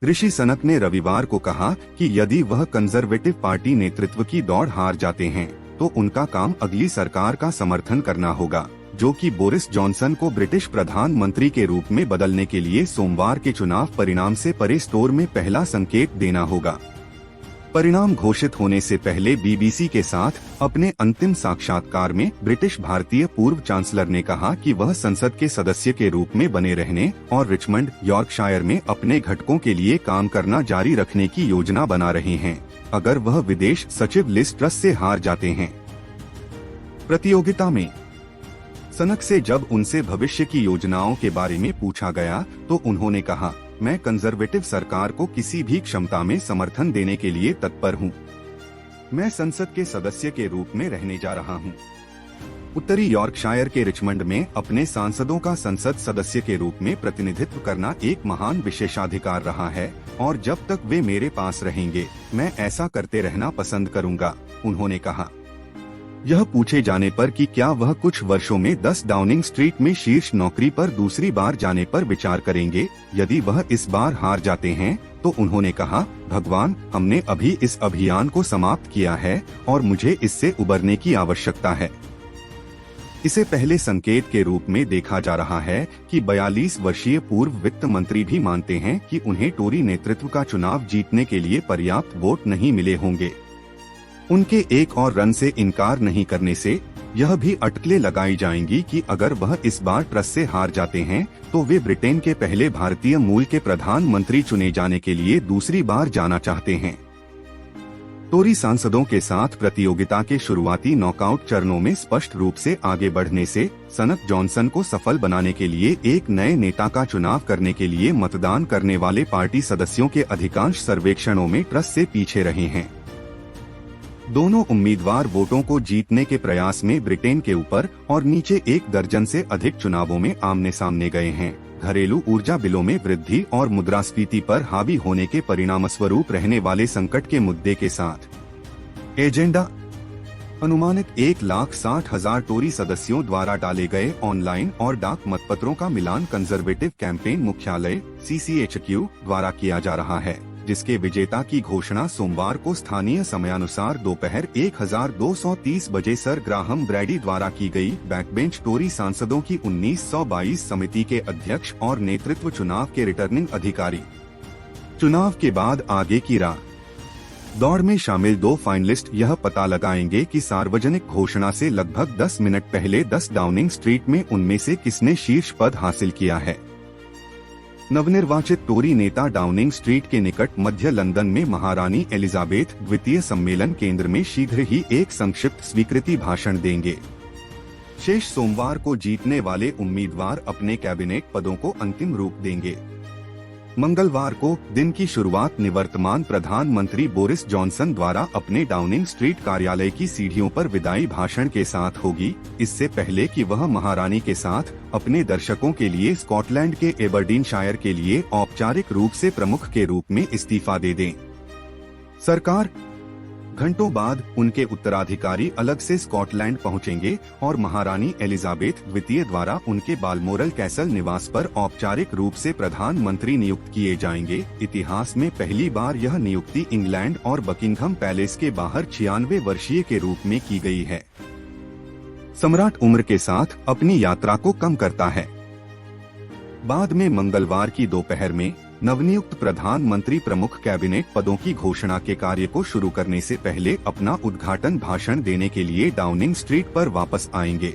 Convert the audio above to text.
ऋषि सनक ने रविवार को कहा कि यदि वह कंजर्वेटिव पार्टी नेतृत्व की दौड़ हार जाते हैं तो उनका काम अगली सरकार का समर्थन करना होगा, जो कि बोरिस जॉनसन को ब्रिटिश प्रधानमंत्री के रूप में बदलने के लिए सोमवार के चुनाव परिणाम से परे स्टोर में पहला संकेत देना होगा। परिणाम घोषित होने से पहले बीबीसी के साथ अपने अंतिम साक्षात्कार में ब्रिटिश भारतीय पूर्व चांसलर ने कहा कि वह संसद के सदस्य के रूप में बने रहने और रिचमंड, यॉर्कशायर में अपने घटकों के लिए काम करना जारी रखने की योजना बना रहे हैं, अगर वह विदेश सचिव लिज ट्रस से हार जाते हैं। प्रतियोगिता में सनक से जब उनसे भविष्य की योजनाओं के बारे में पूछा गया तो उन्होंने कहा, मैं कंजर्वेटिव सरकार को किसी भी क्षमता में समर्थन देने के लिए तत्पर हूं। मैं संसद के सदस्य के रूप में रहने जा रहा हूं। उत्तरी यॉर्कशायर के रिचमंड में अपने सांसदों का संसद सदस्य के रूप में प्रतिनिधित्व करना एक महान विशेषाधिकार रहा है और जब तक वे मेरे पास रहेंगे मैं ऐसा करते रहना पसंद करूंगा, उन्होंने कहा। यह पूछे जाने पर कि क्या वह कुछ वर्षों में 10 डाउनिंग स्ट्रीट में शीर्ष नौकरी पर दूसरी बार जाने पर विचार करेंगे यदि वह इस बार हार जाते हैं, तो उन्होंने कहा, भगवान, हमने अभी इस अभियान को समाप्त किया है और मुझे इससे उबरने की आवश्यकता है। इसे पहले संकेत के रूप में देखा जा रहा है कि 42 वर्षीय पूर्व वित्त मंत्री भी मानते हैं कि उन्हें टोरी नेतृत्व का चुनाव जीतने के लिए पर्याप्त वोट नहीं मिले होंगे। उनके एक और रन से इनकार नहीं करने से यह भी अटकलें लगाई जाएंगी कि अगर वह इस बार ट्रस से हार जाते हैं तो वे ब्रिटेन के पहले भारतीय मूल के प्रधानमंत्री चुने जाने के लिए दूसरी बार जाना चाहते हैं। टोरी सांसदों के साथ प्रतियोगिता के शुरुआती नॉकआउट चरणों में स्पष्ट रूप से आगे बढ़ने से सनक जॉनसन को सफल बनाने के लिए एक नए नेता का चुनाव करने के लिए मतदान करने वाले पार्टी सदस्यों के अधिकांश सर्वेक्षणों में ट्रस से पीछे रहे हैं। दोनों उम्मीदवार वोटों को जीतने के प्रयास में ब्रिटेन के ऊपर और नीचे एक दर्जन से अधिक चुनावों में आमने सामने गए हैं। घरेलू ऊर्जा बिलों में वृद्धि और मुद्रास्फीति पर हावी होने के परिणामस्वरूप रहने वाले संकट के मुद्दे के साथ एजेंडा अनुमानित 1,60,000 टोरी सदस्यों द्वारा डाले गए ऑनलाइन और डाक मतपत्रों का मिलान कंजर्वेटिव कैंपेन मुख्यालय CCHQ द्वारा किया जा रहा है, जिसके विजेता की घोषणा सोमवार को स्थानीय समयानुसार दोपहर 1230 बजे सर ग्राहम ब्रैडी द्वारा की गई। बैकबेंच टोरी सांसदों की 1922 समिति के अध्यक्ष और नेतृत्व चुनाव के रिटर्निंग अधिकारी। चुनाव के बाद आगे की राह। दौड़ में शामिल 2 फाइनलिस्ट यह पता लगाएंगे कि सार्वजनिक घोषणा से लगभग 10 मिनट पहले 10 डाउनिंग स्ट्रीट में उनमें से किसने शीर्ष पद हासिल किया है। नवनिर्वाचित टोरी नेता डाउनिंग स्ट्रीट के निकट मध्य लंदन में महारानी एलिजाबेथ द्वितीय सम्मेलन केंद्र में शीघ्र ही एक संक्षिप्त स्वीकृति भाषण देंगे। शेष सोमवार को जीतने वाले उम्मीदवार अपने कैबिनेट पदों को अंतिम रूप देंगे। मंगलवार को दिन की शुरुआत निवर्तमान प्रधानमंत्री बोरिस जॉनसन द्वारा अपने डाउनिंग स्ट्रीट कार्यालय की सीढ़ियों पर विदाई भाषण के साथ होगी, इससे पहले कि वह महारानी के साथ अपने दर्शकों के लिए स्कॉटलैंड के एबरडीनशायर के लिए औपचारिक रूप से प्रमुख के रूप में इस्तीफा दे दें। सरकार घंटों बाद उनके उत्तराधिकारी अलग से स्कॉटलैंड पहुंचेंगे और महारानी एलिजाबेथ द्वितीय द्वारा उनके बालमोरल कैसल निवास पर औपचारिक रूप से प्रधानमंत्री नियुक्त किए जाएंगे। इतिहास में पहली बार यह नियुक्ति इंग्लैंड और बकिंघम पैलेस के बाहर 96 वर्षीय के रूप में की गई है। सम्राट उम्र के साथ अपनी यात्रा को कम करता है। बाद में मंगलवार की दोपहर में नवनियुक्त प्रधानमंत्री प्रमुख कैबिनेट पदों की घोषणा के कार्य को शुरू करने से पहले अपना उद्घाटन भाषण देने के लिए डाउनिंग स्ट्रीट पर वापस आएंगे।